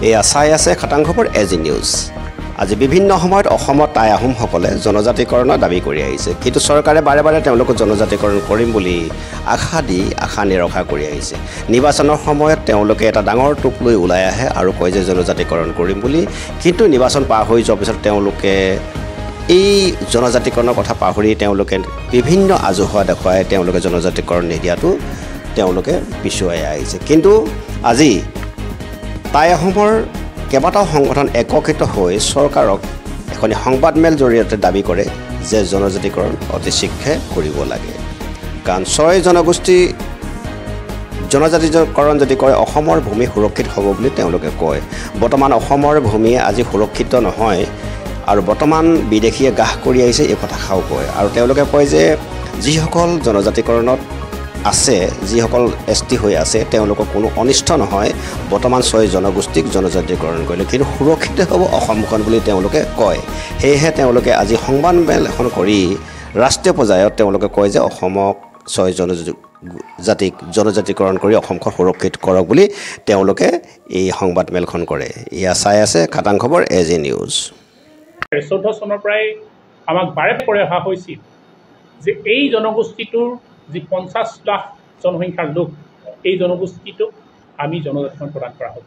এয়া চাই আছে খাটাং খবৰ এজি নিউজ। আজি বিভিন্ন সময়ত অসমত টাই আহোমসকলে জনজাতিকৰণৰ দাবী কৰি আহিছে, কিন্তু চৰকাৰে বাৰে বাৰে তেওঁলোকক জনজাতিকৰণ কৰিম বুলি আশা নিৰখা কৰি আহিছে। নিৰ্বাচনৰ সময়ত তেওঁলোকে এটা ডাঙৰ টোপ লৈ ওলাই আহে আৰু কয় যে জনজাতিকৰণ কৰিম বুলি, কিন্তু নিৰ্বাচন পাৰ হৈ যোৱাৰ পিছত তেওঁলোকে এই জনজাতিকৰণৰ কথা পাহৰি তেওঁলোকে বিভিন্ন আজোহা দেখুৱাই তেওঁলোকে জনজাতিকৰণ নিদিয়াটো তেওঁলোকে পিছুৱাই আহিছে। কিন্তু আজি টাই আহোমৰ কেইবাটাও সংগঠন একত্ৰিত হৈ চৰকাৰক এখন সংবাদমেল জৰিয়তে দাবী কৰে যে জনজাতিকৰণ অতি শীঘ্ৰে কৰিব লাগে, কাৰণ 6 জনগোষ্ঠী জনজাতিকৰণ যদি কৰে অসমৰ ভূমি সুৰক্ষিত হ'ব বুলি তেওঁলোকে কয়। বৰ্তমান অসমৰ ভূমি আজি সুৰক্ষিত নহয় আৰু বৰ্তমান বিদেশীয়ে গ্ৰাস কৰি আহিছে এই কথাষাও কয়। আৰু তেওঁলোকে কয় যে যিসকল জনজাতিকৰণত আছে, যিসকল ST হৈ আছে তেওঁলোকৰ কোনো অনিষ্ট নহয়, বৰ্তমান 6 জনগোষ্ঠীক জনজাতিকৰণ কৰিলে কিন্তু সুৰক্ষিত হ'ব অসমখন বুলি তেওঁলোকে কয়। সেয়েহে তেওঁলোকে আজি সংবাদমেল এখন কৰি ৰাষ্ট্ৰীয় পৰ্যায়ত তেওঁলোকে কয় যে অসমক 6 জনজাতিকৰণ কৰি অসমখন সুৰক্ষিত কৰক বুলি তেওঁলোকে এই সংবাদমেলখন কৰে। এয়া চাই আছে খাটাং খবৰ এজি নিউজ। 14 চনৰ পৰাই আমাক বাৰে কৰি অহা হৈছিল যে এই জনগোষ্ঠীটোৰ যি 50 লাখ জনসংখ্যাৰ লোক, এই জনগোষ্ঠীটোক আমি জনজাতিকৰণ প্ৰদান কৰা হ'ব।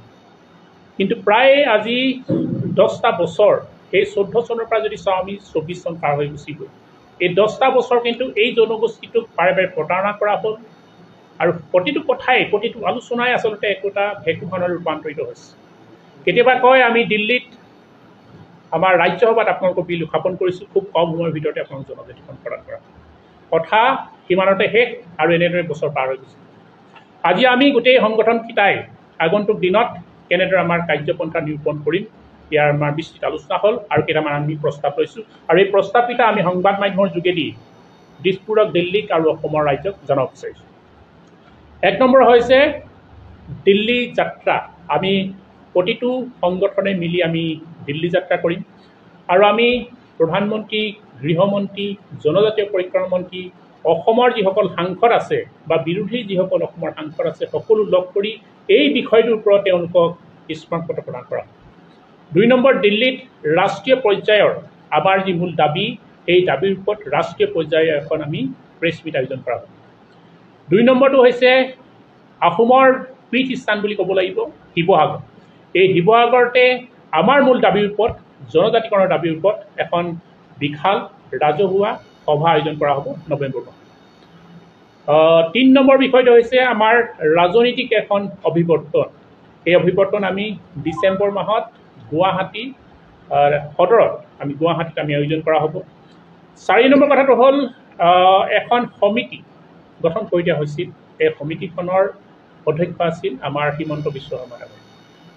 কিন্তু প্ৰায় আজি 10টা বছৰ, এই 14 চনৰ পৰা যদি চাওঁ আমি 24 চন পাৰ হৈ গুচি গ'ল। এই 10টা বছৰ কিন্তু এই জনগোষ্ঠীটোক বাৰে বাৰে প্ৰতাৰণা কৰা হ'ল আৰু প্ৰতিটো কথাই প্ৰতিটো আলোচনাই আচলতে একোটা ভেকুভানত ৰূপান্তৰিত হৈছে। কেতিয়াবা কয় আমি দিল্লীত আমাৰ ৰাজ্যসভাত আপোনালোকক বিল উত্থাপন কৰিছোঁ, খুব কম সময়ৰ ভিতৰতে আপোনালোক জনজাতিকৰণ প্ৰদান কৰা কথা সিমানতে শেষ আৰু এনেদৰে বছৰ পাৰ হৈ গৈছে। আজি আমি গোটেই সংগঠনকেইটাই আগন্তুক দিনত কেনেদৰে আমাৰ কাৰ্যপন্থা নিৰূপণ কৰিম ইয়াৰ আমাৰ বিস্তৃত আলোচনা হ'ল আৰু কেইটামান আমি প্ৰস্তাৱ লৈছোঁ আৰু এই প্ৰস্তাৱকেইটা আমি সংবাদ মাধ্যমৰ যোগেদি দিছপুৰক, দিল্লীক আৰু অসমৰ ৰাইজক জনাব বিচাৰিছোঁ। 1 নম্বৰ হৈছে দিল্লী যাত্ৰা। আমি প্ৰতিটো সংগঠনে মিলি আমি দিল্লী যাত্ৰা কৰিম আৰু আমি প্ৰধানমন্ত্ৰী, গৃহমন্ত্ৰী, জনজাতীয় পৰিক্ৰমা মন্ত্ৰী, অসমৰ যিসকল সাংসদ আছে বা বিৰোধী যিসকল অসমৰ সাংসদ আছে সকলো লগ কৰি এই বিষয়টোৰ ওপৰত তেওঁলোকক স্মাৰকপত্ৰ প্ৰদান কৰা। 2 নম্বৰ, দিল্লীত ৰাষ্ট্ৰীয় পৰ্যায়ৰ আমাৰ যি মূল দাবী, এই দাবীৰ ওপৰত ৰাষ্ট্ৰীয় পৰ্যায়ৰ এখন আমি প্ৰেছ মিট আয়োজন কৰা হ'ব। 2 নম্বৰটো হৈছে আহোমৰ পীঠস্থান বুলি ক'ব লাগিব শিৱসাগৰ। এই শিৱসাগৰতে আমাৰ মূল দাবীৰ ওপৰত, জনজাতিকৰণৰ দাবীৰ ওপৰত এখন বিশাল ৰাজহুৱা সভা আয়োজন কৰা হ'ব নৱেম্বৰ মাহত। 3 নম্বৰ বিষয়টো হৈছে আমাৰ ৰাজনৈতিক এখন অভিৱৰ্তন। এই অভিৱৰ্তন আমি ডিচেম্বৰ মাহত গুৱাহাটী সদৰত গুৱাহাটীত আমি আয়োজন কৰা হ'ব। 4 নম্বৰ কথাটো হ'ল এখন সমিতি গঠন কৰি দিয়া হৈছিল। এই সমিতিখনৰ অধ্যক্ষ আছিল আমাৰ হিমন্ত বিশ্ব শৰ্মা ডাঙৰীয়া,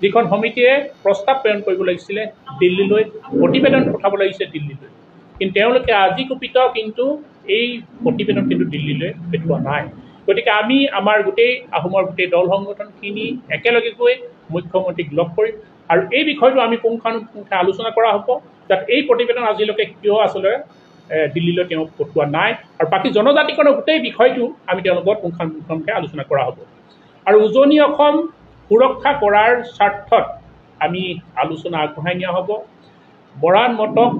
যিখন সমিতিয়ে প্ৰস্তাৱ প্ৰেৰণ কৰিব লাগিছিলে দিল্লীলৈ, প্ৰতিবেদন পঠাব লাগিছে দিল্লীলৈ, কিন্তু তেওঁলোকে আজি কুপিত কিন্তু এই প্ৰতিবেদন কিন্তু দিল্লীলৈ পঠোৱা নাই। গতিকে আমি আমাৰ গোটেই আহোমৰ গোটেই দল সংগঠনখিনি একেলগে গৈ মুখ্যমন্ত্ৰীক লগ কৰিম আৰু এই বিষয়টো আমি পুংখানুপুংখে আলোচনা কৰা হ'ব, যাতে এই প্ৰতিবেদন আজিলৈকে কিয় আচলতে দিল্লীলৈ তেওঁক পঠোৱা নাই আৰু বাকী জনজাতিকৰণৰ গোটেই বিষয়টো আমি তেওঁলোকৰ পুংখানুপুংখে আলোচনা কৰা হ'ব। আৰু উজনি অসম সুৰক্ষা কৰাৰ স্বাৰ্থত আমি আলোচনা আগবঢ়াই নিয়া হ'ব। বৰান, মটক,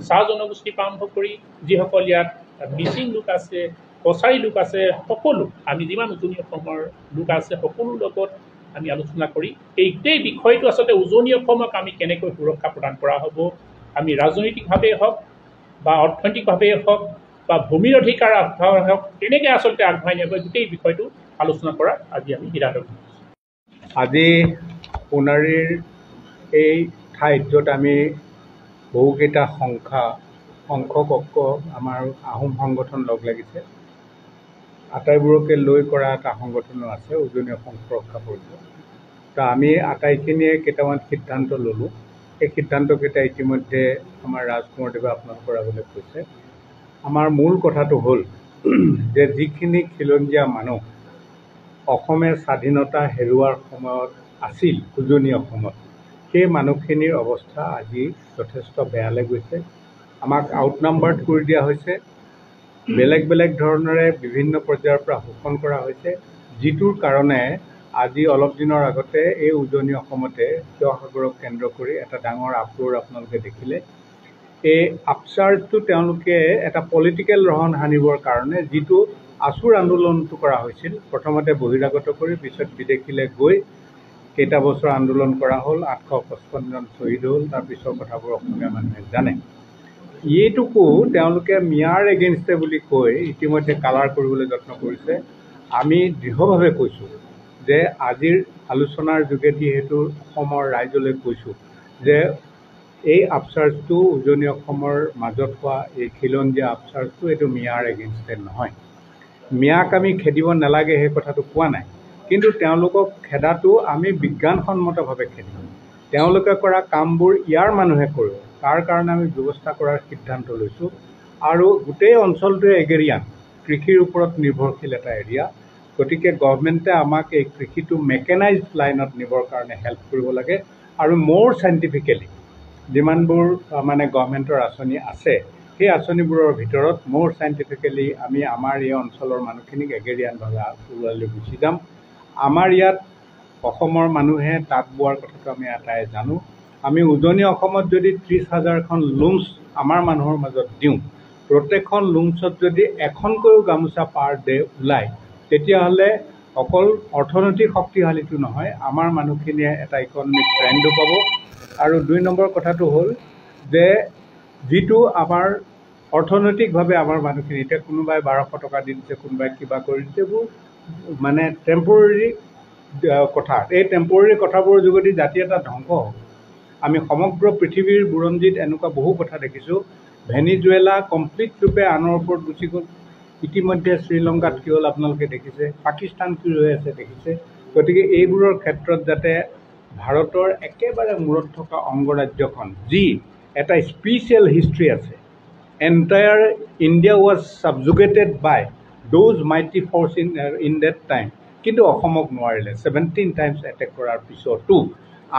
চাহ জনগোষ্ঠী আৰম্ভ কৰি যিসকল ইয়াত মিচিং লোক আছে, কছাৰী লোক আছে, সকলো আমি যিমান উজনি অসমৰ লোক আছে সকলো লগত আমি আলোচনা কৰি এই গোটেই বিষয়টো আচলতে উজনি অসমক আমি কেনেকৈ সুৰক্ষা প্ৰদান কৰা হ'ব, আমি ৰাজনৈতিকভাৱেই হওক বা অৰ্থনৈতিকভাৱেই হওক বা ভূমিৰ অধিকাৰ হওক কেনেকৈ আচলতে আগবঢ়াই নিয়া হয় গোটেই বিষয়টো আলোচনা কৰা আজি আমি সিদ্ধান্ত লৈছোঁ। আজি সোণাৰীৰ এই ঠাইত য'ত আমি বহুকেইটা সংখ্যক আমাৰ আহোম সংগঠন লগ লাগিছে, আটাইবোৰকে লৈ কৰা এটা সংগঠনো আছে উজনি অসম সুৰক্ষা পৰিষদ। তো আমি আটাইখিনিয়ে কেইটামান সিদ্ধান্ত ল'লোঁ। এই সিদ্ধান্তকেইটা ইতিমধ্যে আমাৰ ৰাজকুমাৰদেৱে আপোনালোকৰ আগলৈ কৈছে। আমাৰ মূল কথাটো হ'ল যে যিখিনি খিলঞ্জীয়া মানুহ অসমে স্বাধীনতা হেৰুৱাৰ সময়ত আছিল উজনি অসমত, সেই মানুহখিনিৰ অৱস্থা আজি যথেষ্ট বেয়ালৈ গৈছে। আমাক আউটনাম্বাৰ্ড কৰি দিয়া হৈছে, বেলেগ বেলেগ ধৰণেৰে বিভিন্ন পৰ্যায়ৰ পৰা শোষণ কৰা হৈছে, যিটোৰ কাৰণে আজি অলপ দিনৰ আগতে এই উজনি অসমতে শিৱসাগৰক কেন্দ্ৰ কৰি এটা ডাঙৰ আপলোড আপোনালোকে দেখিলে। এই আপচাৰ্জটো তেওঁলোকে এটা পলিটিকেল ৰহণ সানিবৰ কাৰণে যিটো আচুৰ আন্দোলনটো কৰা হৈছিল, প্ৰথমতে বহিৰাগত কৰি পিছত বিদেশীলৈ গৈ কেইটা বছৰ আন্দোলন কৰা হ'ল, 855 জন শ্বহীদ হ'ল, তাৰ পিছৰ কথাবোৰ অসমীয়া মানুহে জানে। এইটোকো তেওঁলোকে মিয়াৰ এগেইনষ্টে বুলি কৈ ইতিমধ্যে কালাৰ কৰিবলৈ যত্ন কৰিছে। আমি দৃঢ়ভাৱে কৈছোঁ যে আজিৰ আলোচনাৰ যোগেদি সেইটো অসমৰ ৰাইজলৈ কৈছোঁ যে এই আপচাৰ্জটো উজনি অসমৰ মাজত হোৱা এই খিলঞ্জীয়া আপচাৰ্জটো এইটো মিয়াৰ এগেইনষ্টে নহয়। মিয়াক আমি খেদিব নালাগে সেই কথাটো কোৱা নাই, কিন্তু তেওঁলোকক খেদাটো আমি বিজ্ঞানসন্মতভাৱে খেদিম। তেওঁলোকে কৰা কামবোৰ ইয়াৰ মানুহে কৰিব, তাৰ কাৰণে আমি ব্যৱস্থা কৰাৰ সিদ্ধান্ত লৈছোঁ। আৰু গোটেই অঞ্চলটোৱে এগেৰিয়ান, কৃষিৰ ওপৰত নিৰ্ভৰশীল এটা এৰিয়া। গতিকে গভৰ্ণমেণ্টে আমাক এই কৃষিটো মেকেনাইজড লাইনত নিবৰ কাৰণে হেল্প কৰিব লাগে। আৰু মোৰ চাইণ্টিফিকেলি যিমানবোৰ মানে গভৰ্ণমেণ্টৰ আঁচনি আছে, সেই আঁচনিবোৰৰ ভিতৰত মোৰ চাইণ্টিফিকেলি আমি আমাৰ এই অঞ্চলৰ মানুহখিনিক এগেৰিয়ানভাৱে ওলাই লৈ গুচি যাম। আমাৰ ইয়াত অসমৰ মানুহে তাঁত বোৱাৰ কথাটো আমি এটাই জানো। আমি উজনি অসমত যদি 30,000খন লুমছ আমাৰ মানুহৰ মাজত দিওঁ, প্ৰত্যেকখন লুমছত যদি এখনকৈও গামোচা পাৰ ডে ওলায়, তেতিয়াহ'লে অকল অৰ্থনৈতিক শক্তিশালীটো নহয়, আমাৰ মানুহখিনিয়ে এটা ইকনমিক ট্ৰেণ্ডো পাব। আৰু 2 নম্বৰ কথাটো হ'ল যে যিটো আমাৰ অৰ্থনৈতিকভাৱে আমাৰ মানুহখিনি, এতিয়া কোনোবাই 1200 টকা দি দিছে, কোনোবাই কিবা কৰি দিছে, এইবোৰ মানে টেম্পৰেৰী কথা। এই টেম্পৰেৰী কথাবোৰৰ যোগেদি জাতি এটা ধ্বংস হ'ব। আমি সমগ্ৰ পৃথিৱীৰ বুৰঞ্জীত এনেকুৱা বহু কথা দেখিছোঁ। ভেনিজুৱেলা কমপ্লিট ৰূপে আনৰ ওপৰত গুচি গ'ল। ইতিমধ্যে শ্ৰীলংকাত কি হ'ল আপোনালোকে দেখিছে, পাকিস্তান কি হৈ আছে দেখিছে। গতিকে এইবোৰৰ ক্ষেত্ৰত যাতে ভাৰতৰ একেবাৰে মূৰত থকা অংগৰাজ্যখন, যি এটা স্পেচিয়েল হিষ্ট্ৰী আছে, entire India was subjugated by those mighty force in that time, কিন্তু অসমক নোৱাৰিলে। 17 টাইমছ এটেক কৰাৰ পিছতো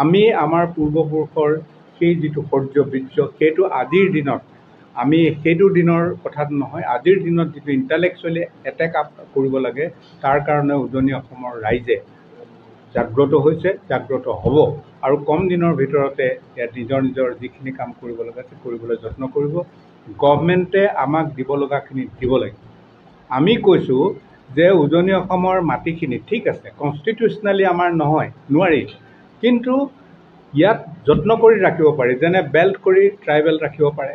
আমি আমাৰ পূৰ্বপুৰুষৰ সেই যিটো শৌৰ্য বীৰ্য, সেইটো আজিৰ দিনত আমি সেইটো দিনৰ কথা নহয়, আজিৰ দিনত যিটো ইণ্টেলেকচুৱেলি এটেক আপ কৰিব লাগে, তাৰ কাৰণে উজনি অসমৰ ৰাইজে জাগ্ৰত হৈছে, জাগ্ৰত হ'ব। আৰু কম দিনৰ ভিতৰতে ইয়াত নিজৰ নিজৰ যিখিনি কাম কৰিব লগা আছে কৰিবলৈ যত্ন কৰিব। গভৰ্ণমেণ্টে আমাক দিব লগাখিনি দিব লাগিব। আমি কৈছোঁ যে উজনি অসমৰ মাটিখিনি ঠিক আছে, কনষ্টিটিউচনেলি আমাৰ নহয়, নোৱাৰি, কিন্তু ইয়াত যত্ন কৰি ৰাখিব পাৰি। যেনে বেল্ট কৰি ট্ৰাইবেল ৰাখিব পাৰে,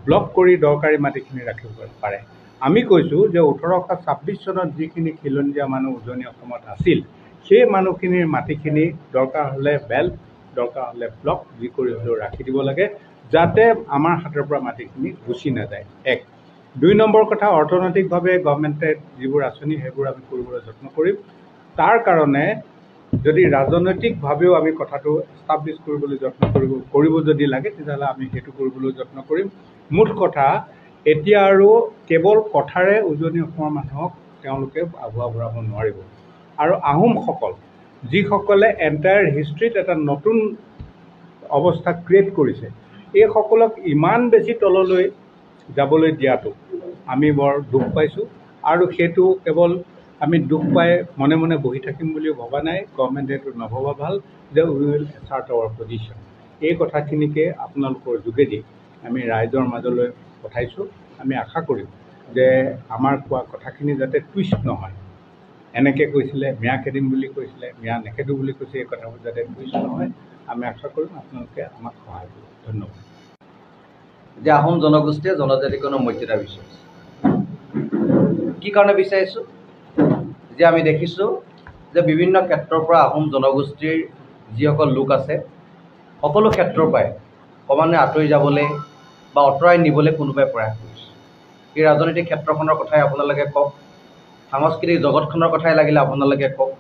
ব্লক কৰি দৰকাৰী মাটিখিনি ৰাখিব পাৰে। আমি কৈছোঁ যে 1826 চনত যিখিনি খিলঞ্জীয়া মানুহ উজনি অসমত আছিল, সেই মানুহখিনিৰ মাটিখিনি দৰকাৰ হ'লে বেল্ট, দৰকাৰ হ'লে ব্লক, যি কৰি হ'লেও ৰাখি দিব লাগে, যাতে আমাৰ হাতৰ পৰা মাটিখিনি গুচি নাযায়। 1 2 নম্বৰ কথা, অৰ্থনৈতিকভাৱে গভৰ্ণমেণ্টে যিবোৰ আঁচনি সেইবোৰ আমি কৰিবলৈ যত্ন কৰিম। তাৰ কাৰণে যদি ৰাজনৈতিকভাৱেও আমি কথাটো এষ্টাব্লিছ কৰিবলৈ যত্ন কৰিব যদি লাগে, তেতিয়াহ'লে আমি সেইটো কৰিবলৈ যত্ন কৰিম। মুঠ কথা, এতিয়া আৰু কেৱল কথাৰে উজনি অসমৰ মানুহক তেওঁলোকে আগুৱা বঢ়াব নোৱাৰিব। আৰু আহোমসকল, যিসকলে এণ্টায়াৰ হিষ্ট্ৰীত এটা নতুন অৱস্থা ক্ৰিয়েট কৰিছে, এইসকলক ইমান বেছি তললৈ যাবলৈ দিয়াটো আমি বৰ দুখ পাইছোঁ। আৰু সেইটো কেৱল আমি দুখ পাই মনে মনে বহি থাকিম বুলিও ভবা নাই। গভৰ্ণমেণ্টে এইটো নভবা ভাল যে উই উইল এছাৰ্ট আৱাৰ পজিশ্যন। এই কথাখিনিকে আপোনালোকৰ যোগেদি আমি ৰাইজৰ মাজলৈ পঠাইছোঁ। আমি আশা কৰিম যে আমাৰ কোৱা কথাখিনি যাতে টুইষ্ট নহয়। এনেকৈ কৈছিলে, মিয়া খেদিম বুলি কৈছিলে, মিয়া নেখেদোঁ বুলি কৈছে, এই কথাবোৰ যাতে টুইষ্ট নহয়, আমি আশা কৰিম আপোনালোকে আমাক সহায় কৰিব। ধন্যবাদ। যে আহোম জনগোষ্ঠীয়ে জনজাতিকৰণৰ মৰ্যাদা বিচাৰিছে। কি কাৰণে বিচাৰিছোঁ? যে আমি দেখিছোঁ যে বিভিন্ন ক্ষেত্ৰৰ পৰা আহোম জনগোষ্ঠীৰ যিসকল লোক আছে, সকলো ক্ষেত্ৰৰ পৰাই ক্ৰমান্বয়ে আঁতৰি যাবলৈ বা আঁতৰাই নিবলৈ কোনোবাই প্ৰয়াস কৰিছে। এই ৰাজনৈতিক ক্ষেত্ৰখনৰ কথাই আপোনালোকে কওক, সাংস্কৃতিক জগতখনৰ কথাই লাগিলে আপোনালোকে কওক,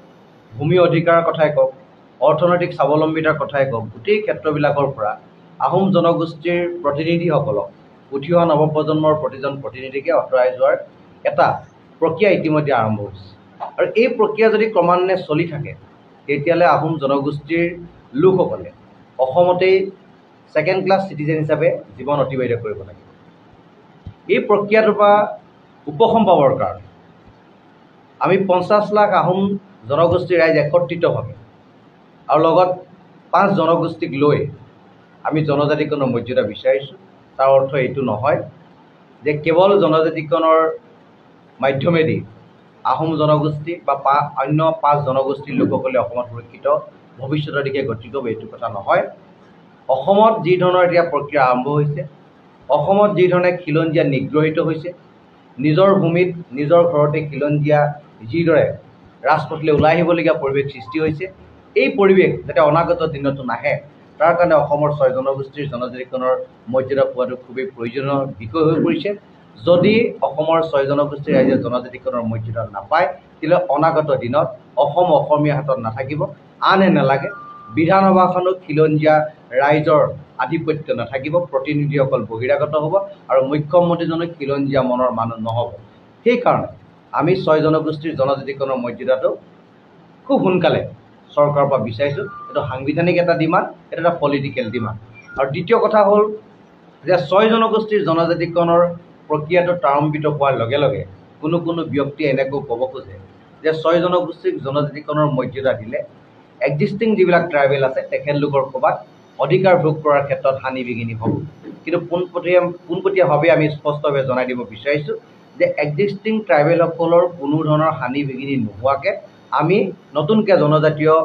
ভূমি অধিকাৰৰ কথাই কওক, অৰ্থনৈতিক স্বাৱলম্বিতাৰ কথাই কওক, গোটেই ক্ষেত্ৰবিলাকৰ পৰা আহোম জনগোষ্ঠীৰ প্ৰতিনিধিসকলক, উঠি অহা নৱপ্ৰজন্মৰ প্ৰতিজন প্ৰতিনিধিকে আঁতৰাই যোৱাৰ এটা প্ৰক্ৰিয়া ইতিমধ্যে আৰম্ভ হৈছে। আৰু এই প্ৰক্ৰিয়া যদি ক্ৰমান্বয়ে চলি থাকে, তেতিয়াহ'লে আহোম জনগোষ্ঠীৰ লোকসকলে অসমতেই ছেকেণ্ড ক্লাছ চিটিজেন হিচাপে জীৱন অতিবাহিত কৰিব লাগিব। এই প্ৰক্ৰিয়াটোৰ পৰা উপশম পাবৰ কাৰণে আমি 50 লাখ আহোম জনগোষ্ঠীৰ ৰাইজ একত্ৰিতভাৱে আৰু লগত 5 জনগোষ্ঠীক লৈ আমি জনজাতিকৰণৰ মৰ্যাদা বিচাৰিছোঁ। তাৰ অৰ্থ এইটো নহয় যে কেৱল জনজাতিকৰণৰ মাধ্যমেদি আহোম জনগোষ্ঠী বা অন্য 5 জনগোষ্ঠীৰ লোকসকলে অসমত সুৰক্ষিত ভৱিষ্যতৰ দিশে গতি কৰিব, এইটো কথা নহয়। অসমত যি ধৰণৰ এতিয়া প্ৰক্ৰিয়া আৰম্ভ হৈছে, অসমত যি ধৰণে খিলঞ্জীয়া নিগ্ৰহিত হৈছে, নিজৰ ভূমিত নিজৰ ঘৰতে খিলঞ্জীয়া যিদৰে ৰাজপথলৈ ওলাই আহিবলগীয়া পৰিৱেশ সৃষ্টি হৈছে, এই পৰিৱেশ যাতে অনাগত দিনতো নাহে তাৰ কাৰণে অসমৰ 6 জনগোষ্ঠীৰ জনজাতিকৰণৰ মৰ্যাদা পোৱাটো খুবেই প্ৰয়োজনীয় বিষয় হৈ পৰিছে। যদি অসমৰ 6 জনগোষ্ঠীৰ ৰাইজে জনজাতিকৰণৰ মৰ্যাদা নাপায়, তেতিয়াহ'লে অনাগত দিনত অসম অসমীয়া হাতত নাথাকিব। আনহে নালাগে বিধানসভাখনো খিলঞ্জীয়া ৰাইজৰ আধিপত্য নাথাকিব, প্ৰতিনিধিসকল বহিৰাগত হ'ব আৰু মুখ্যমন্ত্ৰীজনো খিলঞ্জীয়া মনৰ মানুহ নহ'ব। সেইকাৰণে আমি 6 জনগোষ্ঠীৰ জনজাতিকৰণৰ মৰ্যাদাটো খুব সোনকালে চৰকাৰৰ পৰা বিচাৰিছোঁ। এইটো সাংবিধানিক এটা ডিমাণ্ড, এটা এটা পলিটিকেল ডিমাণ্ড। আৰু দ্বিতীয় কথা হ'ল যে 6 জনগোষ্ঠীৰ জনজাতিকৰণৰ প্ৰক্ৰিয়াটো ত্বৰান্বিত হোৱাৰ লগে লগে কোনো ব্যক্তিয়ে এনেকৈ ক'ব খোজে যে 6 জনগোষ্ঠীক জনজাতিকৰণৰ মৰ্যাদা দিলে এক্সিষ্টিং যিবিলাক ট্ৰাইবেল আছে তেখেতলোকৰ ক'ৰবাত অধিকাৰ ভোগ কৰাৰ ক্ষেত্ৰত হানি বিঘিনি হ'ব। কিন্তু পোনপটীয়াভাৱে আমি স্পষ্টভাৱে জনাই দিব বিচাৰিছোঁ যে এক্সিষ্টিং ট্ৰাইবেলসকলৰ কোনো ধৰণৰ হানি বিঘিনি নোহোৱাকৈ আমি নতুনকৈ জনজাতীয়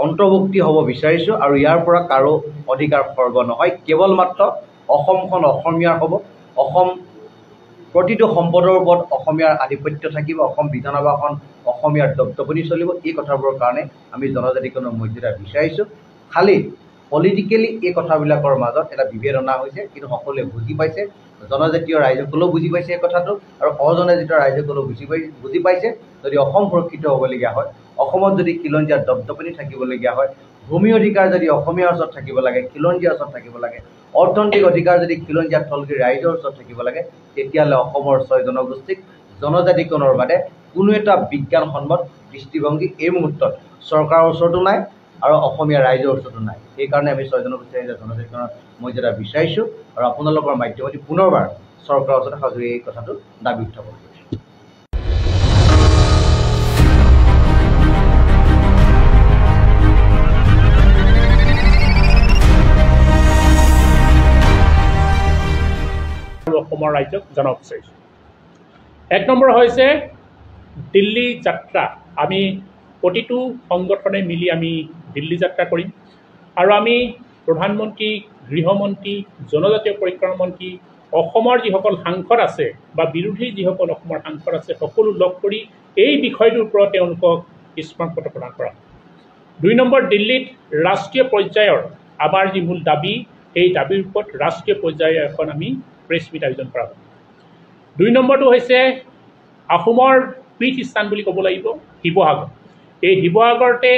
অন্তৰ্ভুক্তি হ'ব বিচাৰিছোঁ। আৰু ইয়াৰ পৰা কাৰো অধিকাৰ খৰ্ব নহয়, কেৱল মাত্ৰ অসমখন অসমীয়াৰ হ'ব, অসম প্ৰতিটো সম্পদৰ ওপৰত অসমীয়াৰ আধিপত্য থাকিব, অসম বিধানসভাখন অসমীয়াৰ দপদপনি চলিব। এই কথাবোৰৰ কাৰণে আমি জনজাতিকৰণৰ মৰ্যাদা বিচাৰিছোঁ। খালি পলিটিকেলি এই কথাবিলাকৰ মাজত এটা বিভেদ অনা হৈছে, কিন্তু সকলোৱে বুজি পাইছে, জনজাতীয় ৰাইজসকলেও বুজি পাইছে এই কথাটো, আৰু অজনজাতীয় ৰাইজসকলেও বুজি পাইছে। যদি অসম সুৰক্ষিত হ'বলগীয়া হয়, অসমত যদি খিলঞ্জীয়াৰ দপদপনি থাকিবলগীয়া হয়, ভূমি অধিকাৰ যদি অসমীয়াৰ ওচৰত থাকিব লাগে, খিলঞ্জীয়াৰ ওচৰত থাকিব লাগে, অৰ্থনৈতিক অধিকাৰ যদি খিলঞ্জীয়া থলগীৰ ৰাইজৰ ওচৰত থাকিব লাগে, তেতিয়াহ'লে অসমৰ 6 জনগোষ্ঠীক জনজাতিকৰণৰ বাদে কোনো এটা বিজ্ঞানসন্মত দৃষ্টিভংগী এই মুহূৰ্তত চৰকাৰৰ ওচৰতো নাই আৰু অসমীয়া ৰাইজৰ ওচৰতো নাই। সেইকাৰণে আমি 6 জনগোষ্ঠীৰ ৰাইজে জনজাতিকৰণৰ মৰ্যাদা বিচাৰিছোঁ আৰু আপোনালোকৰ মাধ্যমেদি পুনৰবাৰ চৰকাৰৰ ওচৰত সাজু এই কথাটো দাবী উত্থাপন কৰিছোঁ। অসমৰ ৰাজ্যক জনাব বিচাৰিছোঁ। 1 নম্বৰ হৈছে দিল্লী যাত্ৰা। আমি প্ৰতিটো সংগঠনে মিলি আমি দিল্লী যাত্ৰা কৰিম আৰু আমি প্ৰধানমন্ত্ৰী, গৃহমন্ত্ৰী, জনজাতীয় পৰিক্ৰমা মন্ত্ৰী, অসমৰ যিসকল সাংসদ আছে বা বিৰোধী যিসকল অসমৰ সাংসদ আছে সকলো লগ কৰি এই বিষয়টোৰ ওপৰত তেওঁলোকক স্মাৰকপত্ৰ প্ৰদান কৰা। 2 নম্বৰ, দিল্লীত ৰাষ্ট্ৰীয় পৰ্যায়ৰ আমাৰ যি মূল দাবী, এই দাবীৰ ওপৰত ৰাষ্ট্ৰীয় পৰ্যায়ৰ এখন আমি প্ৰেছ মিট আয়োজন কৰা হ'ব। 2 নম্বৰটো হৈছে আহোমৰ পীঠস্থান বুলি ক'ব লাগিব শিৱসাগৰ। এই শিৱসাগৰতে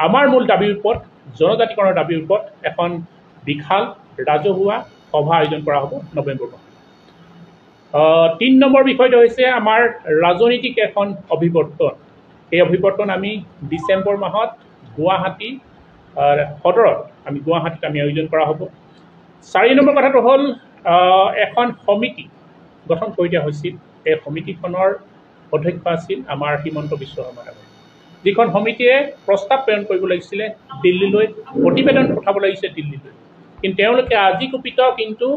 আমাৰ মূল দাবীৰ ওপৰত, জনজাতিকৰণৰ দাবীৰ ওপৰত এখন বিশাল ৰাজহুৱা সভা আয়োজন কৰা হ'ব নৱেম্বৰ মাহত। 3 নম্বৰ বিষয়টো হৈছে আমাৰ ৰাজনৈতিক এখন অভিৱৰ্তন। এই অভিৱৰ্তন আমি ডিচেম্বৰ মাহত গুৱাহাটী সদৰত গুৱাহাটীত আমি আয়োজন কৰা হ'ব। 4 নম্বৰ কথাটো হ'ল এখন সমিতি গঠন কৰি দিয়া হৈছিল। এই সমিতিখনৰ অধ্যক্ষ আছিল আমাৰ হিমন্ত বিশ্ব শৰ্মা ডাঙৰীয়া, যিখন সমিতিয়ে প্ৰস্তাৱ প্ৰেৰণ কৰিব লাগিছিলে দিল্লীলৈ, প্ৰতিবেদন পঠাব লাগিছে দিল্লীলৈ, কিন্তু তেওঁলোকে আজি কুপিত কিন্তু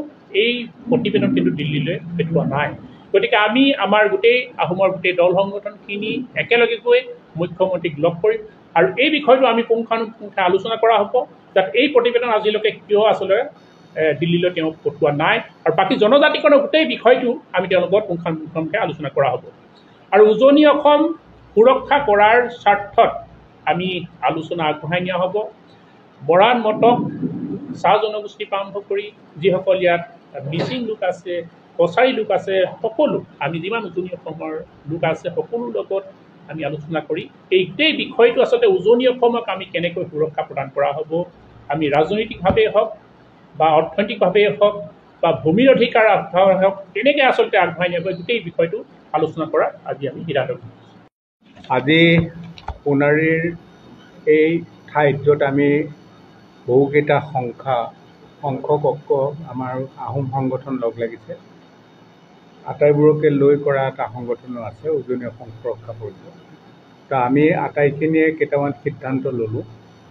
এই প্ৰতিবেদন কিন্তু দিল্লীলৈ পঠোৱা নাই। গতিকে আমি আমাৰ আহোমৰ গোটেই দল সংগঠনখিনি একেলগে গৈ মুখ্যমন্ত্ৰীক লগ কৰিম আৰু এই বিষয়টো আমি পুংখানুপুংখে আলোচনা কৰা হ'ব, যাতে এই প্ৰতিবেদন আজিলৈকে কিয় আচলতে দিল্লীলৈ তেওঁক পঠোৱা নাই, আৰু বাকী জনজাতিকৰণৰ গোটেই বিষয়টো আমি তেওঁলোকৰ পুংখানুপুংখে আলোচনা কৰা হ'ব। আৰু উজনি অসম সুৰক্ষা কৰাৰ স্বাৰ্থত আমি আলোচনা আগবঢ়াই নিয়া হ'ব। বৰান, মটক, চাহ জনগোষ্ঠীৰ পৰা আৰম্ভ কৰি যিসকল ইয়াত মিচিং লোক আছে, কছাৰী লোক আছে, সকলো আমি যিমান উজনি অসমৰ লোক আছে সকলোৰ লগত আমি আলোচনা কৰি এই গোটেই বিষয়টো আচলতে উজনি অসমক আমি কেনেকৈ সুৰক্ষা প্ৰদান কৰা হ'ব, আমি ৰাজনৈতিকভাৱেই হওক বা অৰ্থনৈতিকভাৱেই হওক বা ভূমিৰ অধিকাৰ হওক, তেনেকৈ আচলতে আগবঢ়াই নিয়াব গোটেই বিষয়টো আলোচনা কৰা আজি আমি সিদ্ধান্ত লৈছোঁ। আজি সোণাৰীৰ এই ঠাইত য'ত আমি বহুকেইটা সংখ্যক আমাৰ আহোম সংগঠন লগ লাগিছে, আটাইবোৰকে লৈ কৰা এটা সংগঠনো আছে উজনি অসম সুৰক্ষা পৰিষদ। তো আমি আটাইখিনিয়ে কেইটামান সিদ্ধান্ত ল'লোঁ।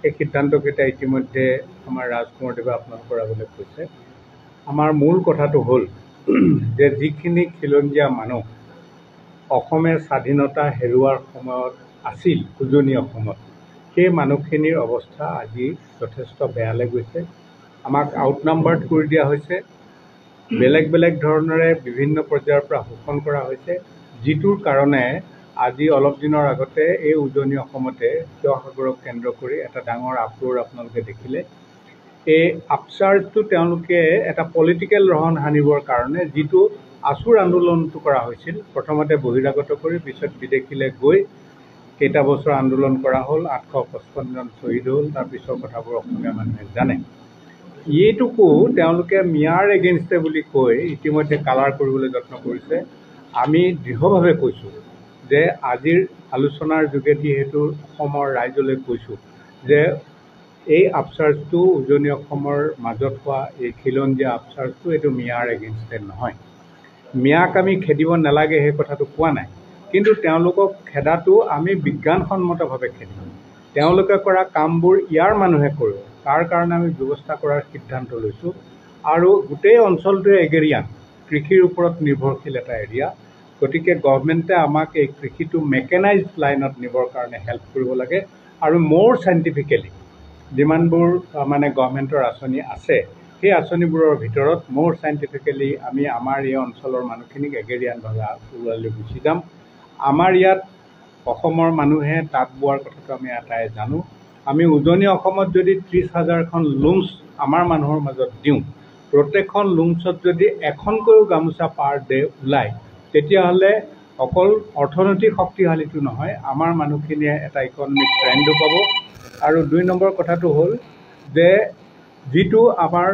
এই সিদ্ধান্তকেইটা ইতিমধ্যে আমাৰ ৰাজকুমাৰদেৱে আপোনালোকৰ আগলৈ কৈছে। আমাৰ মূল কথাটো হ'ল যে যিখিনি খিলঞ্জীয়া মানুহ অসমে স্বাধীনতা হেৰুৱাৰ সময়ত আছিল উজনি অসমত, সেই মানুহখিনিৰ অৱস্থা আজি যথেষ্ট বেয়ালৈ গৈছে। আমাক আউটনাম্বাৰ্ড কৰি দিয়া হৈছে, বেলেগ বেলেগ ধৰণেৰে বিভিন্ন পৰ্যায়ৰ পৰা শোষণ কৰা হৈছে, যিটোৰ কাৰণে আজি অলপ দিনৰ আগতে এই উজনি অসমতে শিৱসাগৰক কেন্দ্ৰ কৰি এটা ডাঙৰ আপলোড আপোনালোকে দেখিলে। এই আপচাৰ্জটো তেওঁলোকে এটা পলিটিকেল ৰহণ সানিবৰ কাৰণে যিটো আচুৰ আন্দোলনটো কৰা হৈছিল, প্ৰথমতে বহিৰাগত কৰি পিছত বিদেশীলৈ গৈ কেইটা বছৰ আন্দোলন কৰা হ'ল, 855 জন শ্বহীদ হ'ল। তাৰপিছৰ কথাবোৰ অসমীয়া মানুহে জানে। এইটোকো তেওঁলোকে মিয়াৰ এগেইনষ্টে বুলি কৈ ইতিমধ্যে কালাৰ কৰিবলৈ যত্ন কৰিছে। আমি দৃঢ়ভাৱে কৈছোঁ যে আজিৰ আলোচনাৰ যোগেদি সেইটো অসমৰ ৰাইজলৈ কৈছোঁ যে এই আপচাৰ্জটো উজনি অসমৰ মাজত হোৱা এই খিলঞ্জীয়া আপচাৰ্জটো এইটো মিয়াৰ এগেইনষ্টে নহয়। মিয়াক আমি খেদিব নালাগে সেই কথাটো কোৱা নাই, কিন্তু তেওঁলোকক খেদাটো আমি বিজ্ঞানসন্মতভাৱে খেদিম। তেওঁলোকে কৰা কামবোৰ ইয়াৰ মানুহে কৰিব, তাৰ কাৰণে আমি ব্যৱস্থা কৰাৰ সিদ্ধান্ত লৈছোঁ। আৰু গোটেই অঞ্চলটোৱে এগেৰিয়ান, কৃষিৰ ওপৰত নিৰ্ভৰশীল এটা এৰিয়া। গতিকে গভৰ্ণমেণ্টে আমাক এই কৃষিটো মেকেনাইজড লাইনত নিবৰ কাৰণে হেল্প কৰিব লাগে। আৰু মোৰ চাইণ্টিফিকেলি যিমানবোৰ মানে গভৰ্ণমেণ্টৰ আঁচনি আছে, সেই আঁচনিবোৰৰ ভিতৰত মোৰ চাইণ্টিফিকেলি আমি আমাৰ এই অঞ্চলৰ মানুহখিনিক এগেৰিয়ানভাৱে ওলাই গুচি যাম। আমাৰ ইয়াত অসমৰ মানুহে তাঁত বোৱাৰ কথাটো আমি এটাই জানো। আমি উজনি অসমত যদি 30,000খন লুমছ আমাৰ মানুহৰ মাজত দিওঁ, প্ৰত্যেকখন লুমছত যদি এখনকৈও গামোচা পাৰ ডে ওলায়, তেতিয়াহ'লে অকল অৰ্থনৈতিক শক্তিশালীটো নহয়, আমাৰ মানুহখিনিয়ে এটা ইকনমিক ট্ৰেণ্ডো পাব। আৰু 2 নম্বৰ কথাটো হ'ল যে যিটো আমাৰ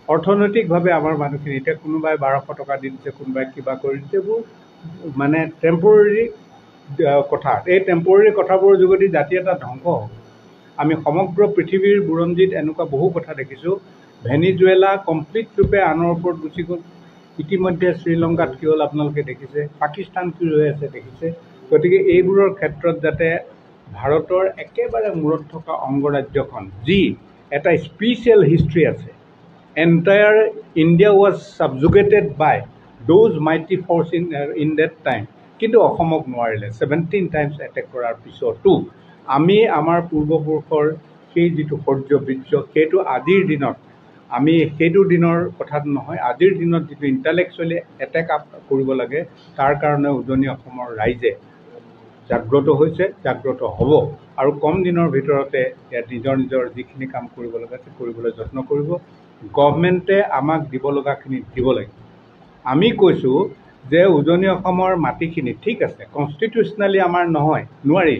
অৰ্থনৈতিকভাৱে আমাৰ মানুহখিনি, এতিয়া কোনোবাই 1200 টকা দি দিছে, কোনোবাই কিবা কৰি দিছে, এইবোৰ মানে টেম্পৰেৰী কথা। এই টেম্পৰেৰী কথাবোৰৰ যোগেদি জাতি এটা ধ্বংস হ'ব। আমি সমগ্ৰ পৃথিৱীৰ বুৰঞ্জীত এনেকুৱা বহু কথা দেখিছোঁ। ভেনিজুৱেলা কমপ্লিট ৰূপে আনৰ ওপৰত গুচি গ'ল। ইতিমধ্যে শ্ৰীলংকাত কি হ'ল আপোনালোকে দেখিছে, পাকিস্তান কি হৈ আছে দেখিছে। গতিকে এইবোৰৰ ক্ষেত্ৰত যাতে ভাৰতৰ একেবাৰে মূৰত থকা অংগৰাজ্যখন, যি এটা স্পেচিয়েল হিষ্ট্ৰী আছে, entire India was subjugated by those mighty force in that time, কিন্তু অসমক নোৱাৰিলে। 17 টাইমছ এটেক কৰাৰ পিছতো আমি আমাৰ পূৰ্বপুৰুষৰ সেই যিটো শৌৰ্য বীৰ্য, সেইটো আজিৰ দিনত আমি সেইটো দিনৰ কথাটো নহয়, আজিৰ দিনত যিটো ইণ্টেলেকচুৱেলি এটেক আপ কৰিব লাগে, তাৰ কাৰণে উজনি অসমৰ ৰাইজে জাগ্ৰত হৈছে, জাগ্ৰত হ'ব। আৰু কম দিনৰ ভিতৰতে ইয়াত নিজৰ নিজৰ যিখিনি কাম কৰিব লগা আছে কৰিবলৈ যত্ন কৰিব। গভৰ্ণমেণ্টে আমাক দিব লগাখিনি দিব লাগিব। আমি কৈছোঁ যে উজনি অসমৰ মাটিখিনি ঠিক আছে, কনষ্টিটিউচনেলি আমাৰ নহয়, নোৱাৰি,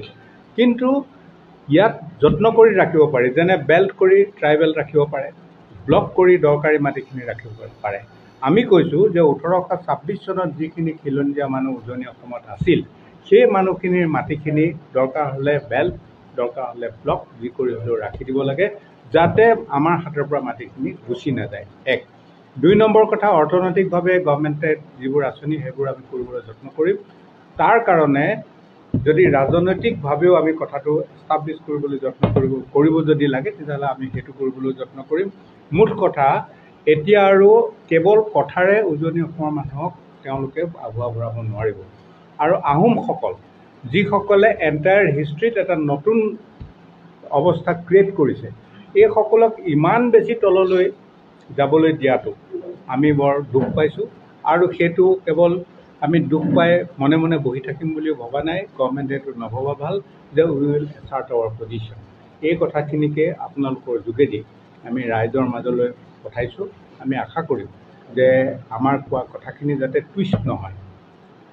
কিন্তু ইয়াত যত্ন কৰি ৰাখিব পাৰি। যেনে বেল্ট কৰি ট্ৰাইবেল ৰাখিব পাৰে, ব্লক কৰি দৰকাৰী মাটিখিনি ৰাখিব পাৰে। আমি কৈছোঁ যে 1826 চনত যিখিনি খিলঞ্জীয়া মানুহ উজনি অসমত আছিল, সেই মানুহখিনিৰ মাটিখিনি দৰকাৰ হ'লে বেল্ট, দৰকাৰ হ'লে ব্লক, যি কৰি হ'লেও ৰাখি দিব লাগে, যাতে আমাৰ হাতৰ পৰা মাটিখিনি গুচি নাযায়। 1 2 নম্বৰ কথা, অৰ্থনৈতিকভাৱে গভৰ্ণমেণ্টে যিবোৰ আঁচনি সেইবোৰ আমি কৰিবলৈ যত্ন কৰিম। তাৰ কাৰণে যদি ৰাজনৈতিকভাৱেও আমি কথাটো এষ্টাব্লিছ কৰিবলৈ যত্ন কৰিব যদি লাগে, তেতিয়াহ'লে আমি সেইটো কৰিবলৈ যত্ন কৰিম। মূল কথা, এতিয়া আৰু কেৱল কথাৰে উজনি অসমৰ মানুহক তেওঁলোকে আগুৱা বঢ়াব নোৱাৰিব। আৰু আহোমসকল, যিসকলে এণ্টায়াৰ হিষ্ট্ৰীত এটা নতুন অৱস্থা ক্ৰিয়েট কৰিছে, এইসকলক ইমান বেছি তললৈ যাবলৈ দিয়াটো আমি বৰ দুখ পাইছোঁ। আৰু সেইটো কেৱল আমি দুখ পাই মনে মনে বহি থাকিম বুলিও ভবা নাই। গভৰ্ণমেণ্টে এইটো নভবা ভাল যে উই উইল এছাৰ্ট আৱাৰ পজিশ্যন। এই কথাখিনিকে আপোনালোকৰ যোগেদি আমি ৰাইজৰ মাজলৈ পঠাইছোঁ। আমি আশা কৰিম যে আমাৰ কোৱা কথাখিনি যাতে টুইষ্ট নহয়।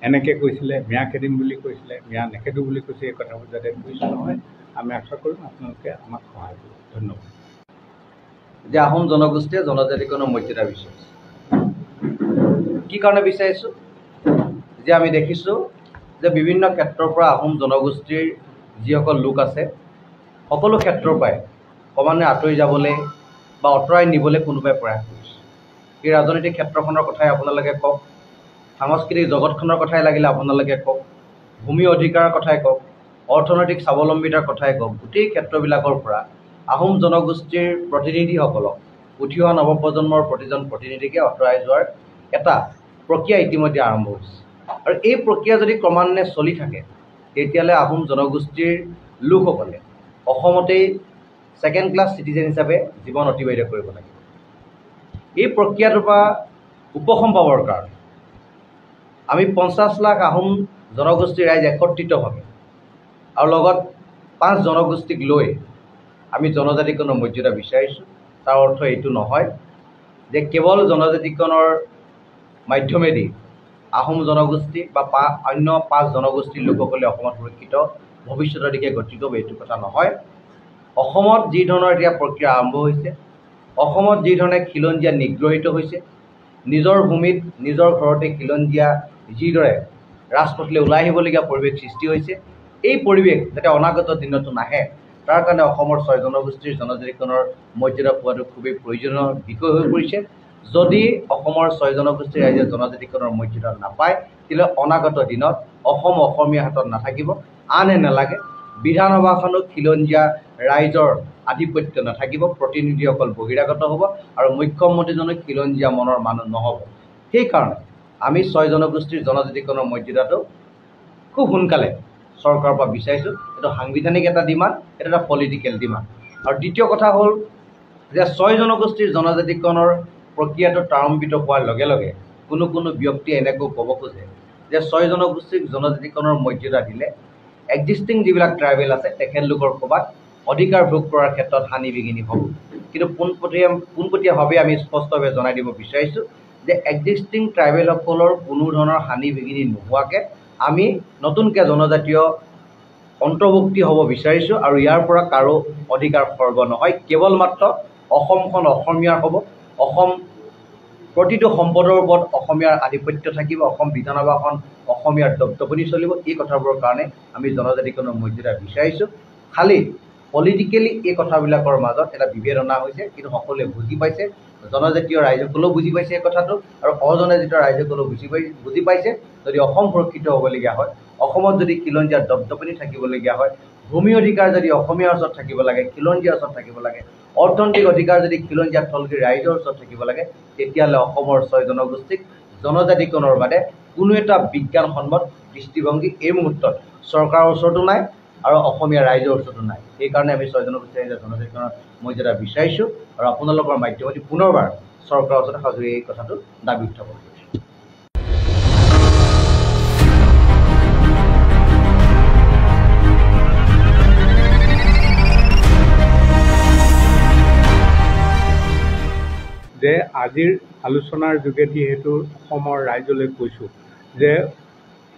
এনেকৈ কৈছিলে, মিয়া খেদিম বুলি কৈছিলে, মিয়া নেখেদোঁ বুলি কৈছে, এই কথাবোৰ যাতে টুইষ্ট নহয়, আমি আশা কৰিম আপোনালোকে আমাক সহায় কৰিব। ধন্যবাদ। যে আহোম জনগোষ্ঠীয়ে জনজাতিকৰণৰ মৰ্যাদা বিচাৰিছে। কি কাৰণে বিচাৰিছোঁ? যে আমি দেখিছোঁ যে বিভিন্ন ক্ষেত্ৰৰ পৰা আহোম জনগোষ্ঠীৰ যিসকল লোক আছে, সকলো ক্ষেত্ৰৰ পৰাই ক্ৰমান্বয়ে আঁতৰি যাবলৈ বা আঁতৰাই নিবলৈ কোনোবাই প্ৰয়াস কৰিছে। এই ৰাজনৈতিক ক্ষেত্ৰখনৰ কথাই আপোনালোকে কওক। সাংস্কৃতিক জগতখনৰ কথাই লাগিলে আপোনালোকে কওক, ভূমি অধিকাৰৰ কথাই কওক, অৰ্থনৈতিক স্বাৱলম্বিতাৰ কথাই কওক, গোটেই ক্ষেত্ৰবিলাকৰ পৰা আহোম জনগোষ্ঠীৰ প্ৰতিনিধিসকলক উঠি অহা নৱপ্ৰজন্মৰ প্ৰতিজন প্ৰতিনিধিকে আঁতৰাই যোৱাৰ এটা প্ৰক্ৰিয়া ইতিমধ্যে আৰম্ভ হৈছে। আৰু এই প্ৰক্ৰিয়া যদি ক্ৰমান্বয়ে চলি থাকে তেতিয়াহ'লে আহোম জনগোষ্ঠীৰ লোকসকলে অসমতেই ছেকেণ্ড ক্লাছ চিটিজেন হিচাপে জীৱন অতিবাহিত কৰিব লাগিব। এই প্ৰক্ৰিয়াটোৰ পৰা উপশম পাবৰ কাৰণে আমি 50 লাখ আহোম জনগোষ্ঠীৰ ৰাইজ একত্ৰিতভাৱে আৰু লগত 5 জনগোষ্ঠীক লৈ আমি জনজাতিকৰণৰ মৰ্যাদা বিচাৰিছোঁ। তাৰ অৰ্থ এইটো নহয় যে কেৱল জনজাতিকৰণৰ মাধ্যমেদি আহোম জনগোষ্ঠী বা অন্য 5 জনগোষ্ঠীৰ লোকসকলে অসমত সুৰক্ষিত ভৱিষ্যতৰ দিশে গতি কৰিব, এইটো কথা নহয়। অসমত যি ধৰণৰ এতিয়া প্ৰক্ৰিয়া আৰম্ভ হৈছে, অসমত যি ধৰণে খিলঞ্জীয়া নিগ্ৰহিত হৈছে, নিজৰ ভূমিত নিজৰ ঘৰতে খিলঞ্জীয়া যিদৰে ৰাজপথলৈ ওলাই আহিবলগীয়া পৰিৱেশ সৃষ্টি হৈছে, এই পৰিৱেশ যাতে অনাগত দিনতো নাহে তাৰ কাৰণে অসমৰ 6 জনগোষ্ঠীৰ জনজাতিকৰণৰ মৰ্যাদা পোৱাটো খুবেই প্ৰয়োজনীয় বিষয় হৈ পৰিছে। যদি অসমৰ 6 জনগোষ্ঠীৰ ৰাইজে জনজাতিকৰণৰ মৰ্যাদা নাপায় তেতিয়াহ'লে অনাগত দিনত অসম অসমীয়া হাতত নাথাকিব। আনহে নালাগে বিধানসভাখনো খিলঞ্জীয়া ৰাইজৰ আধিপত্য নাথাকিব, প্ৰতিনিধিসকল বহিৰাগত হ'ব আৰু মুখ্যমন্ত্ৰীজনো খিলঞ্জীয়া মনৰ মানুহ নহ'ব। সেইকাৰণে আমি 6 জনগোষ্ঠীৰ জনজাতিকৰণৰ মৰ্যাদাটো খুব সোনকালে চৰকাৰৰ পৰা বিচাৰিছোঁ। এইটো সাংবিধানিক এটা ডিমাণ্ড, এটা এটা পলিটিকেল ডিমাণ্ড। আৰু দ্বিতীয় কথা হ'ল যে 6 জনগোষ্ঠীৰ জনজাতিকৰণৰ প্ৰক্ৰিয়াটো ত্বৰান্বিত হোৱাৰ লগে লগে কোনো ব্যক্তিয়ে এনেকৈ ক'ব খোজে যে 6 জনগোষ্ঠীক জনজাতিকৰণৰ মৰ্যাদা দিলে এক্সিষ্টিং যিবিলাক ট্ৰাইবেল আছে তেখেতলোকৰ ক'ৰবাত অধিকাৰ ভোগ কৰাৰ ক্ষেত্ৰত হানি বিঘিনি হ'ব। কিন্তু পোনপটীয়াভাৱে আমি স্পষ্টভাৱে জনাই দিব বিচাৰিছোঁ যে এক্সিষ্টিং ট্ৰাইবেলসকলৰ কোনো ধৰণৰ হানি বিঘিনি নোহোৱাকৈ আমি নতুনকৈ জনজাতীয় অন্তৰ্ভুক্তি হ'ব বিচাৰিছোঁ। আৰু ইয়াৰ পৰা কাৰো অধিকাৰ খৰ্ব নহয়, কেৱল মাত্ৰ অসমখন অসমীয়াৰ হ'ব, অসম প্ৰতিটো সম্পদৰ ওপৰত অসমীয়াৰ আধিপত্য থাকিব, অসম বিধানসভাখন অসমীয়াৰ দপদপনি চলিব। এই কথাবোৰৰ কাৰণে আমি জনজাতিকৰণৰ মৰ্যাদা বিচাৰিছোঁ। খালি পলিটিকেলি এই কথাবিলাকৰ মাজত এটা বিভেদ অনা হৈছে, কিন্তু সকলোৱে বুজি পাইছে, জনজাতীয় ৰাইজসকলেও বুজি পাইছে এই কথাটো আৰু অজনজাতীয় ৰাইজসকলেও বুজি পাইছে। যদি অসম সুৰক্ষিত হ'বলগীয়া হয়, অসমত যদি খিলঞ্জীয়াৰ দপদপনি থাকিবলগীয়া হয়, ভূমি অধিকাৰ যদি অসমীয়াৰ ওচৰত থাকিব লাগে, খিলঞ্জীয়াৰ ওচৰত থাকিব লাগে, অৰ্থনৈতিক অধিকাৰ যদি খিলঞ্জীয়া থলগী ৰাইজৰ ওচৰত থাকিব লাগে, তেতিয়াহ'লে অসমৰ 6 জনগোষ্ঠীক জনজাতিকৰণৰ বাদে কোনো এটা বিজ্ঞানসন্মত দৃষ্টিভংগী এই মুহূৰ্তত চৰকাৰৰ ওচৰতো নাই আৰু অসমীয়া ৰাইজৰ ওচৰতো নাই। সেইকাৰণে আমি 6 জনগোষ্ঠীৰ ৰাইজৰ জনজাতিকৰণৰ মৰ্যাদা বিচাৰিছোঁ আৰু আপোনালোকৰ মাধ্যমেদি পুনৰবাৰ চৰকাৰৰ ওচৰত সাজু এই কথাটো দাবী উত্থাপন কৰিছোঁ। যে আজিৰ আলোচনাৰ যোগেদি সেইটো অসমৰ ৰাইজলৈ কৈছোঁ যে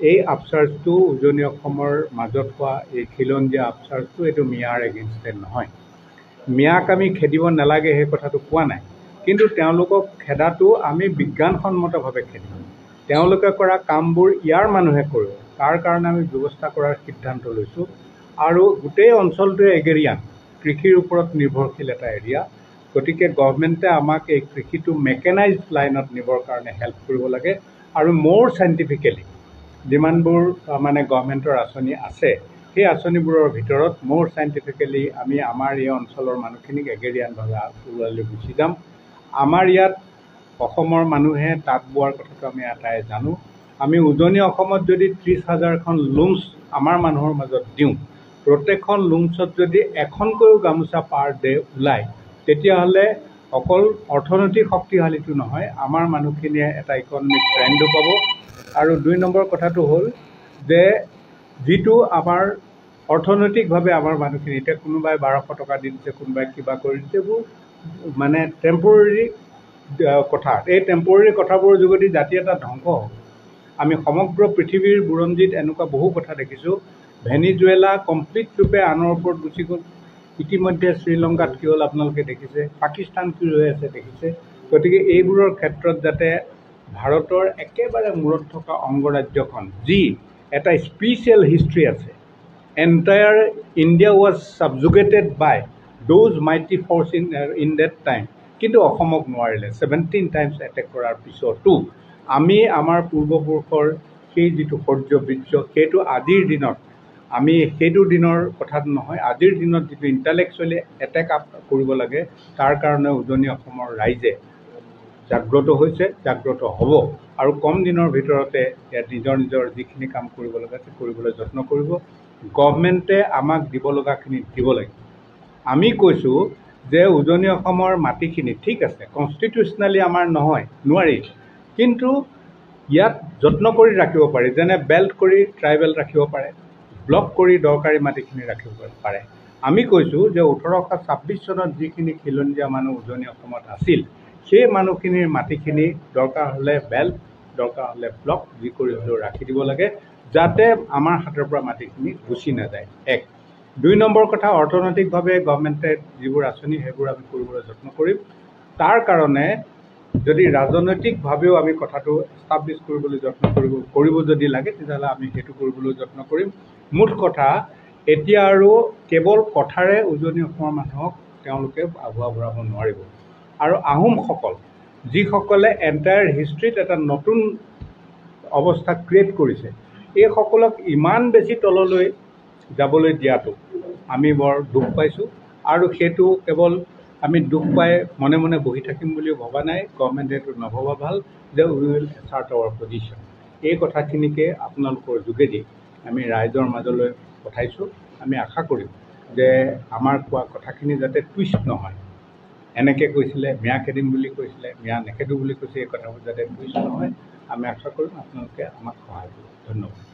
এই আপচাৰ্জটো উজনি অসমৰ মাজত হোৱা এই খিলঞ্জীয়া আপচাৰ্জটো এইটো মিয়াৰ এগেইনষ্টেড নহয়। মিয়াক আমি খেদিব নালাগে সেই কথাটো কোৱা নাই, কিন্তু তেওঁলোকক খেদাটো আমি বিজ্ঞানসন্মতভাৱে খেদিম। তেওঁলোকে কৰা কামবোৰ ইয়াৰ মানুহে কৰিব, তাৰ কাৰণে আমি ব্যৱস্থা কৰাৰ সিদ্ধান্ত লৈছোঁ। আৰু গোটেই অঞ্চলটোৱে এগেৰিয়ান, কৃষিৰ ওপৰত নিৰ্ভৰশীল এটা এৰিয়া। গতিকে গভৰ্ণমেণ্টে আমাক এই কৃষিটো মেকেনাইজড লাইনত নিবৰ কাৰণে হেল্প কৰিব লাগে। আৰু মোৰ চাইণ্টিফিকেলি যিমানবোৰ গভৰ্ণমেণ্টৰ আঁচনি আছে, সেই আঁচনিবোৰৰ ভিতৰত মোৰ চাইণ্টিফিকেলি আমি আমাৰ এই অঞ্চলৰ মানুহখিনিক এগেৰিয়ানভাৱে ওলালৈ গুচি যাম। আমাৰ ইয়াত অসমৰ মানুহে তাঁত বোৱাৰ কথাটো আমি আটাই জানো। আমি উজনি অসমত যদি 30,000খন লুমছ আমাৰ মানুহৰ মাজত দিওঁ, প্ৰত্যেকখন লুমছত যদি এখনকৈও গামোচা পাৰ ডে ওলায়, তেতিয়াহ'লে অকল অৰ্থনৈতিক শক্তিশালীটো নহয়, আমাৰ মানুহখিনিয়ে এটা ইকনমিক ট্ৰেণ্ডো পাব। আৰু 2 নম্বৰ কথাটো হ'ল যে যিটো আমাৰ অৰ্থনৈতিকভাৱে আমাৰ মানুহখিনি, এতিয়া কোনোবাই 1200 টকা দি দিছে, কোনোবাই কিবা কৰি দিছে, এইবোৰ টেম্পৰেৰী কথা। এই টেম্পৰেৰী কথাবোৰৰ যোগেদি জাতি এটা ধ্বংস হ'ব। আমি সমগ্ৰ পৃথিৱীৰ বুৰঞ্জীত এনেকুৱা বহু কথা দেখিছোঁ। ভেনিজুৱেলা কমপ্লিট ৰূপে আনৰ ওপৰত গুচি গ'ল। ইতিমধ্যে শ্ৰীলংকাত কি হ'ল আপোনালোকে দেখিছে, পাকিস্তান কি হৈ আছে দেখিছে। গতিকে এইবোৰৰ ক্ষেত্ৰত যাতে ভাৰতৰ একেবাৰে মূৰত থকা অংগৰাজ্যখন, যি এটা স্পেচিয়েল হিষ্ট্ৰী আছে, entire India was subjugated by those mighty force in that time, কিন্তু অসমক নোৱাৰিলে 17 টাইমছ এটেক কৰাৰ পিছতো। আমি আমাৰ পূৰ্বপুৰুষৰ সেই যিটো শৌৰ্য বীৰ্য সেইটো আজিৰ দিনত আমি সেইটো দিনৰ কথাত নহয়, আজিৰ দিনত যিটো ইণ্টেলেকচুৱেলি এটেক আপ কৰিব লাগে তাৰ কাৰণে উজনি অসমৰ ৰাইজে জাগ্ৰত হৈছে, জাগ্ৰত হ'ব আৰু কম দিনৰ ভিতৰতে ইয়াত নিজৰ নিজৰ যিখিনি কাম কৰিব লগা আছে কৰিবলৈ যত্ন কৰিব। গভৰ্ণমেণ্টে আমাক দিব লগাখিনি দিব লাগিব। আমি কৈছোঁ যে উজনি অসমৰ মাটিখিনি ঠিক আছে, কনষ্টিটিউচনেলি আমাৰ নহয়, নোৱাৰি, কিন্তু ইয়াত যত্ন কৰি ৰাখিব পাৰি, যেনে বেল্ট কৰি ট্ৰাইবেল ৰাখিব পাৰে, ব্লক কৰি দৰকাৰী মাটিখিনি ৰাখিব পাৰে। আমি কৈছোঁ যে 1826 চনত যিখিনি খিলঞ্জীয়া মানুহ উজনি অসমত আছিল, সেই মানুহখিনিৰ মাটিখিনি দৰকাৰ হ'লে বেল্ট, দৰকাৰ হ'লে ব্লক যি কৰি হ'লেও ৰাখি দিব লাগে, যাতে আমাৰ হাতৰ পৰা মাটিখিনি গুচি নাযায়। 1 2 নম্বৰ কথা, অৰ্থনৈতিকভাৱে গভৰ্ণমেণ্টে যিবোৰ আঁচনি সেইবোৰ আমি কৰিবলৈ যত্ন কৰিম। তাৰ কাৰণে যদি ৰাজনৈতিকভাৱেও আমি কথাটো এষ্টাব্লিছ কৰিবলৈ যত্ন কৰিব যদি লাগে তেতিয়াহ'লে আমি সেইটো কৰিবলৈ যত্ন কৰিম। মুঠ কথা, এতিয়া আৰু কেৱল কথাৰে উজনি অসমৰ মানুহক তেওঁলোকে আভুৱা ভৰাব নোৱাৰিব। আৰু আহোমসকল যিসকলে এণ্টায়াৰ হিষ্ট্ৰীত এটা নতুন অৱস্থা ক্ৰিয়েট কৰিছে, এইসকলক ইমান বেছি তললৈ যাবলৈ দিয়াটো আমি বৰ দুখ পাইছোঁ। আৰু সেইটো কেৱল আমি দুখ পাই মনে মনে বহি থাকিম বুলিও ভবা নাই, গভৰ্ণমেণ্টে এইটো নভবা ভাল যে উই উইল এছাৰ্ট আৱাৰ পজিশ্যন। এই কথাখিনিকে আপোনালোকৰ যোগেদি আমি ৰাইজৰ মাজলৈ পঠাইছোঁ। আমি আশা কৰিম যে আমাৰ কোৱা কথাখিনি যাতে টুইষ্ট নহয়, এনেকৈ কৈছিলে মিয়া খেদিম বুলি কৈছিলে, মিয়া নেখেদোঁ বুলি কৈছে, এই কথাবোৰ যাতে টুইষ্ট নহয় আমি আশা কৰিম আপোনালোকে আমাক সহায় কৰিব। ধন্যবাদ।